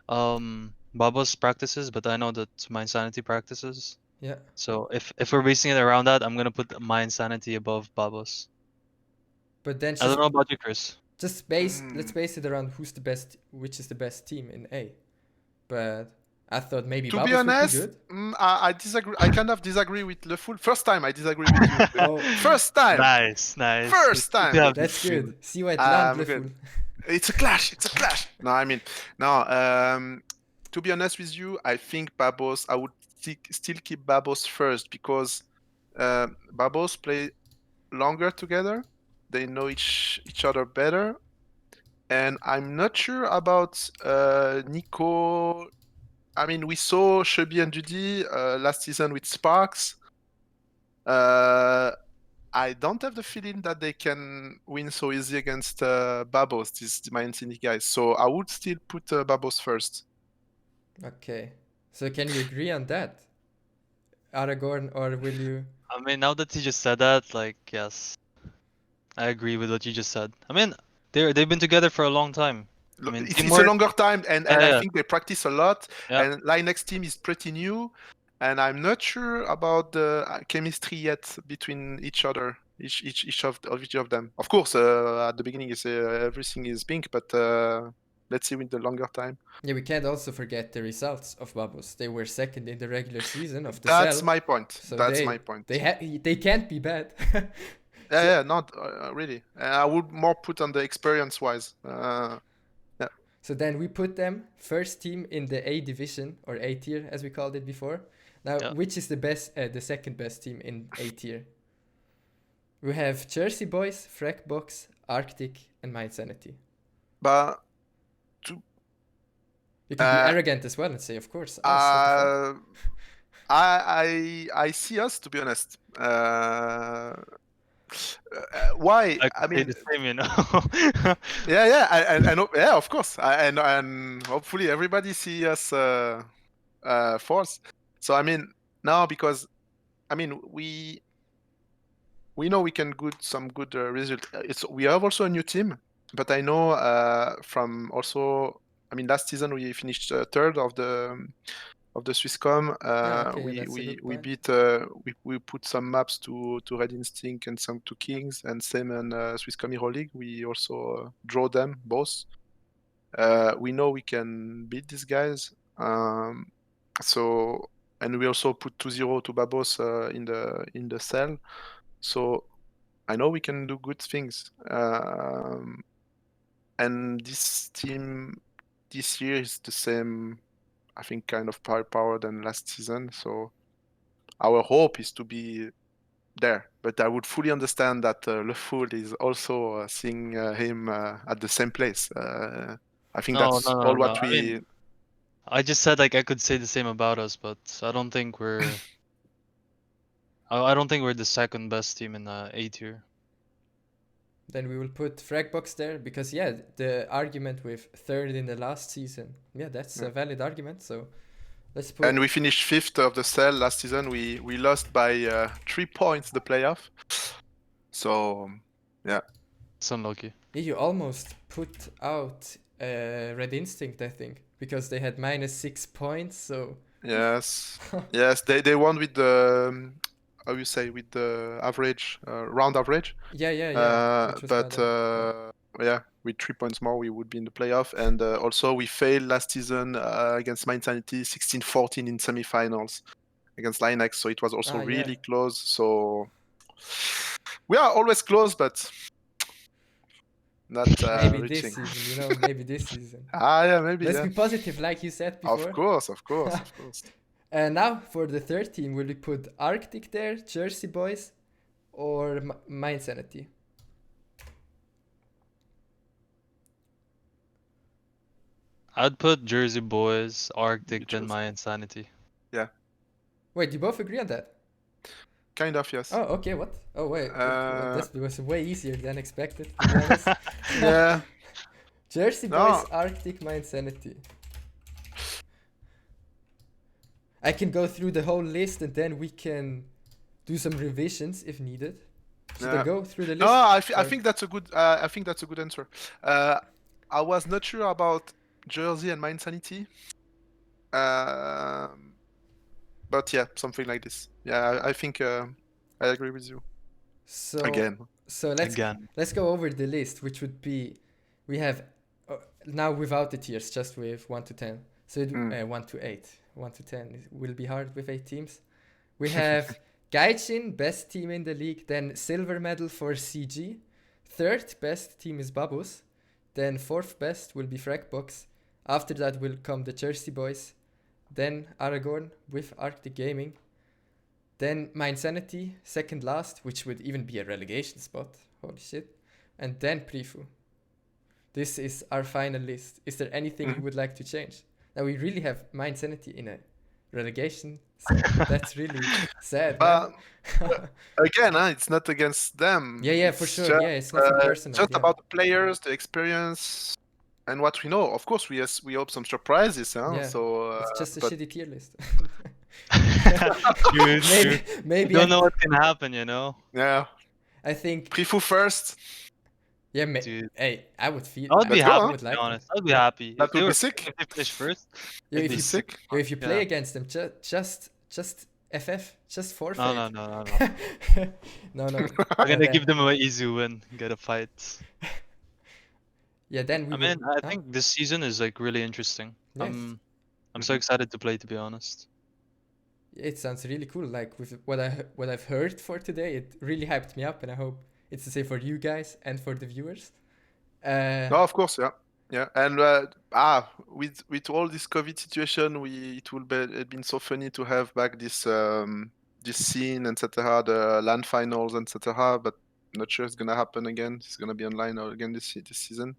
Babos practices, but I know that mYinsanity practices. Yeah. So if we're basing it around that, I'm gonna put mYinsanity above Babos. But then I don't know about you, Chris. let's base it around which is the best team in A. But I thought maybe to Babos be honest, would be good. I disagree. I kind of disagree with the full. First time I disagree with you. Oh. First time. Nice. First time. Yeah, That's good. See what I'm land good. It's a clash. No, I mean, no. To be honest with you, I think Babos. I would still keep Babos first because Babos play longer together. They know each other better, and I'm not sure about Nico. I mean, we saw Shubi and Judy last season with Sparks. I don't have the feeling that they can win so easy against Babos, these mYinsanity guys. So I would still put Babos first. Okay. So can we agree on that? AragorN, or will you? I mean, now that you just said that, like, yes. I agree with what you just said. I mean, they've been together for a long time. I mean, It's a teamwork. longer time, and I Yeah. think they practice a lot. Yeah. And Linux team is pretty new, and I'm not sure about the chemistry yet between each other, each of them. Of course, at the beginning is everything is pink, but let's see with the longer time. Yeah, we can't also forget the results of Babos. They were second in the regular season of the That's cell. my point. So That's my point. They can't be bad. Yeah, not really. I would more put on the experience-wise. Yeah. So then we put them first team in the A division, or A tier as we called it before. Now, which is the second best team in A tier? We have JerseyBoys, Fragbox, Arctic, and mYinsanity. But you can be arrogant as well and say, of course. I see us, to be honest. Why? I mean, the same, you know. I know. Yeah, of course. And hopefully everybody see us fourth. So I mean, now because I mean we know we can some good result. We have also a new team, but I know from also. I mean, last season we finished third of the Swisscom. We put some maps to Red Instinct and some to Kings, and same in Swisscom Hero League. We also draw them both. We know we can beat these guys. So, and we also put 2-0 to Babos in the cell. So I know we can do good things. And this team this year is the same, I think, kind of firepower than last season. So our hope is to be there. But I would fully understand that Le Fool is also seeing him at the same place. I think that's all what we. I mean, I just said like I could say the same about us, but I don't think we're. I don't think we're the second best team in A tier. Then we will put Fragbox there because the argument with third in the last season, that's a valid argument. So let's put. And we finished fifth of the cell last season. We lost by 3 points the playoff. So yeah. It's unlucky. Yeah, you almost put out Red Instinct, I think, because they had -6 points. So yes, yes, they won with the. How you say, with the average round average? Yeah. But with 3 points more, we would be in the playoff. And also, we failed last season against mYinsanity, 16-14 in semifinals against Linux. So it was also really close. So we are always close, but not maybe reaching. this season. Maybe this season. Maybe. Let's be positive, like you said before. Of course. And now for the third team, will we put Arctic there, JerseyBoys, or mYinsanity? I'd put JerseyBoys, Arctic, then mYinsanity. Yeah. Wait, you both agree on that? Kind of, yes. Oh, okay. What? Oh, wait. This was way easier than expected, to be honest. Yeah. JerseyBoys, Arctic, mYinsanity. I can go through the whole list and then we can do some revisions if needed. Should I go through the list? No, I think that's a good. I think that's a good answer. I was not sure about Jersey and mYinsanity. But yeah, something like this. Yeah, I think I agree with you. So let's go over the list, which would be we have now without the tiers, just with 1 to 10. So 1 to 8. 1 to 10 will be hard with 8 teams. We have GAIJIN, best team in the league, then silver medal for CG. Third best team is Babos. Then fourth best will be Fragbox. After that will come the JerseyBoys. Then AragorN with ArcticGaming. Then mYinsanity, second last, which would even be a relegation spot. Holy shit. And then PriFu. This is our final list. Is there anything you would like to change? Now we really have mYinsanity in a relegation, so that's really sad. Again, it's not against them. Yeah, for sure. It's nothing personal. Just about the players, the experience, and what we know. Of course, we hope some surprises. Yeah. So it's just a shitty tier list. Maybe you don't know what can happen, you know. Yeah. I think PriFu first. yeah, Dude. hey, I would feel. I would be Let's go, happy, huh? to be like honest. I'd be happy. That If they would be were sick. if they finished first, Yeah, it'd if be you sick. if you play Yeah. against them, just FF, just forfeit. No, no, no, no, no. No, no. I'm gonna then- give them an easy win, get a fight. Yeah, then we I will. mean, I think this season is like really interesting. Yes. I'm so excited to play, to be honest. It sounds really cool. Like with what I've heard for today, it really hyped me up, and I hope it's the same for you guys and for the viewers. No, of course, yeah. Yeah, and with all this COVID situation, it's been so funny to have back this this scene, etc. The LAN finals, etc. But not sure it's gonna happen again. It's gonna be online again this season,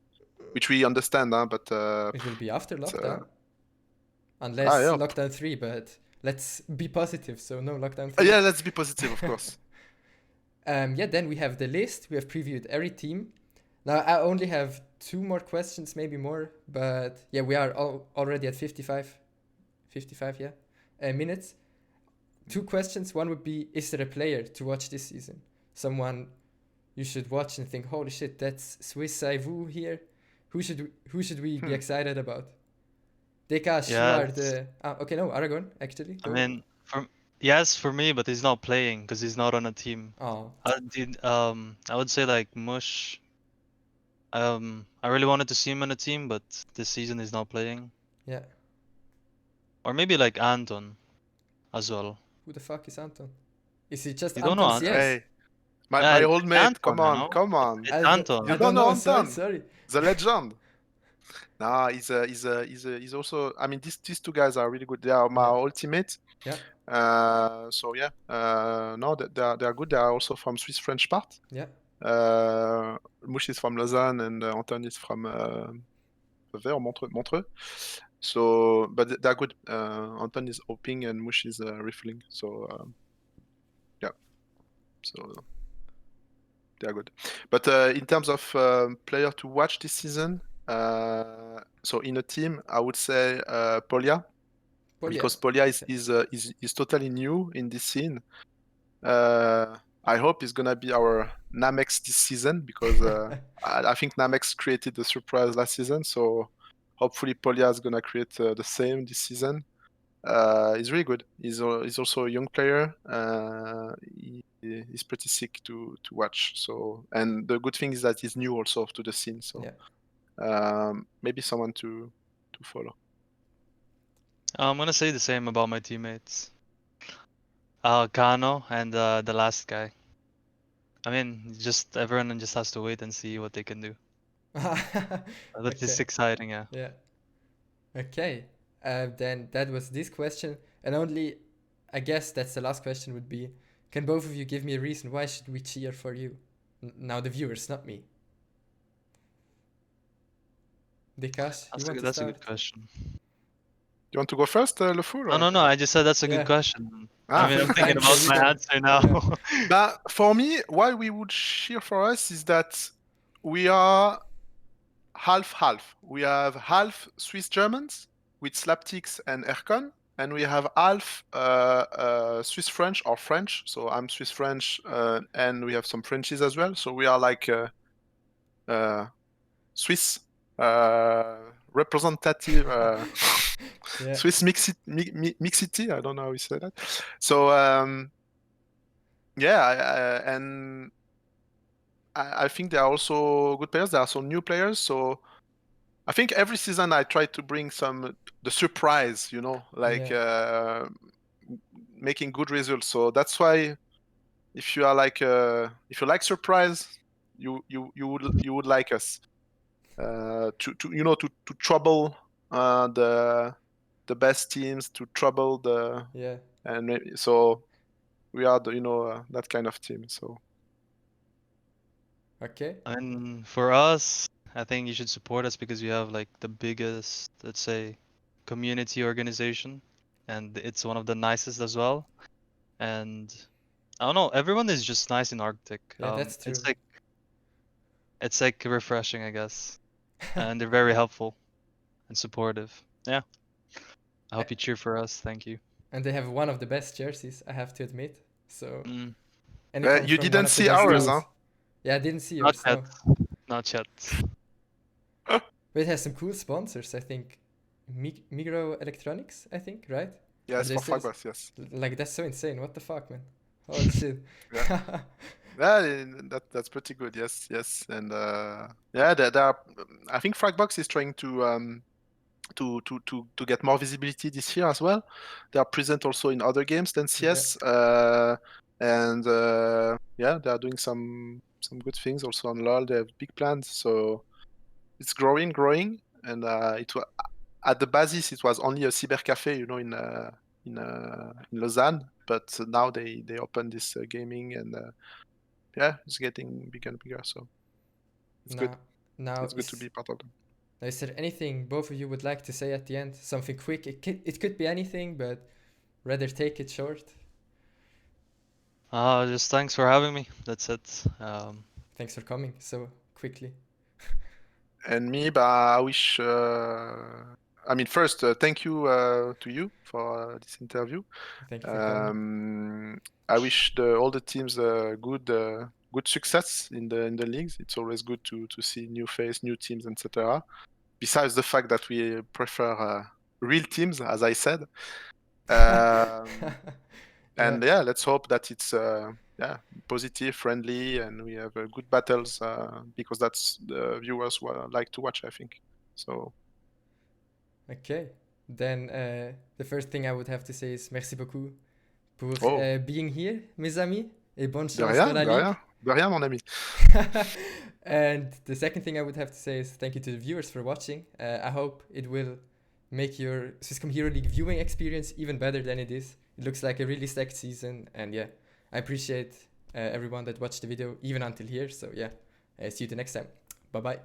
which we understand, huh? But it will be after it's, lockdown, unless yeah. lockdown 3. But let's be positive. So no lockdown 3. Yeah, let's be positive, of course. Yeah, then we have the list. We have previewed every team. Now I only have 2 more questions, maybe more, but yeah, we are already at 55 minutes. 2 questions. One would be, is there a player to watch this season? Someone you should watch and think, holy shit, that's Swiss Ivu here. Who should we be excited about? DKH, you are the... okay, no, AragorN, actually. I mean, yes, for me, but he's not playing because he's not on a team. Oh. I would say like Mush. I really wanted to see him on a team, but this season he's not playing. Yeah. Or maybe like Anton as well. Who the fuck is Anton? Is he just You don't know Anton? Anton? Hey, my old mate, Anton, come on. It's Anton. You don't know Anton? Sorry. The legend. Nah, he's also. I mean, these 2 guys are really good. They are my old teammates. Yeah. So yeah. No, they are good. They are also from Swiss French part. Yeah. Mush is from Lausanne and Anton is from Montreux. So, but they're good. Anton is hoping and Mush is refilling. So yeah. So they are good. But in terms of player to watch this season, so in a team, I would say Polia, because Polia is totally new in this scene. I hope he's gonna be our Namex this season, because I think Namex created the surprise last season. So hopefully Polia is gonna create the same this season. He's really good. He's also a young player. He's pretty sick to watch. So, and the good thing is that he's new also to the scene. So maybe someone to follow. I'm gonna say the same about my teammates. Kano and the last guy. I mean, just everyone just has to wait and see what they can do. That is exciting, yeah. Yeah. Okay. Then that was this question, and only, I guess that's the last question would be, can both of you give me a reason why should we cheer for you? Now the viewers, not me. DKH, That's a good question. You want to go first, LeFou? No. I just said that's a good question. I mean, I'm thinking about my answer now. But for me, why we would cheer for us is that we are half-half. We have half Swiss Germans with Slaptics and AragorN, and we have half Swiss French or French. So I'm Swiss French, and we have some Frenchies as well. So we are like Swiss representative Swiss mixity. I don't know how you say that. So and I think there are also good players. There are some new players. So I think every season I try to bring the surprise, like making good results. So that's why if you are like if you like surprise, you would like us to trouble the best teams, to trouble and maybe, so we are that kind of team. So okay. And for us, I think you should support us because we have like the biggest, let's say, community organization, and it's one of the nicest as well. And I don't know, everyone is just nice in Arctic. Yeah, that's true. It's like refreshing, I guess, and they're very helpful and supportive. Yeah, I hope you cheer for us. Thank you. And they have one of the best jerseys, I have to admit. So you didn't see ours, huh? Yeah, I didn't see Not yours. yet. No. Not yet. But it has some cool sponsors, I think. Migro Electronics, I think, right? Yes, Or for they say- Fragbox, yes. Like, that's so insane. What the fuck, man? Holy shit. Yeah, that's pretty good. Yes, yes, and yeah, there are. I think Fragbox is trying to get more visibility this year as well. They are present also in other games than CS, and yeah, they are doing some good things also on LoL. They have big plans, so it's growing, and it was at the basis it was only a cybercafe, you know, in Lausanne, but now they open this gaming and. Yeah, it's getting bigger and bigger, so it's good. Now, It's good to be part of them. Now, is there anything both of you would like to say at the end? Something quick. It could be anything, but rather take it short. Just thanks for having me. That's it. Thanks for coming so quickly. And me, but I wish. I mean, first, thank you to you for this interview. Thank you for coming. I wish all the teams good success in the leagues. It's always good to see new face, new teams, etc. Besides the fact that we prefer real teams, as I said. And yeah, let's hope that it's positive, friendly, and we have good battles because that's the viewers like to watch, I think. So. Okay, then the first thing I would have to say is merci beaucoup pour being here, mes amis, et bonne chance dans la ligue. De rien, mon ami. And the second thing I would have to say is thank you to the viewers for watching. I hope it will make your Swisscom Hero League viewing experience even better than it is. It looks like a really stacked season, and yeah, I appreciate everyone that watched the video even until here. So yeah, see you the next time. Bye bye.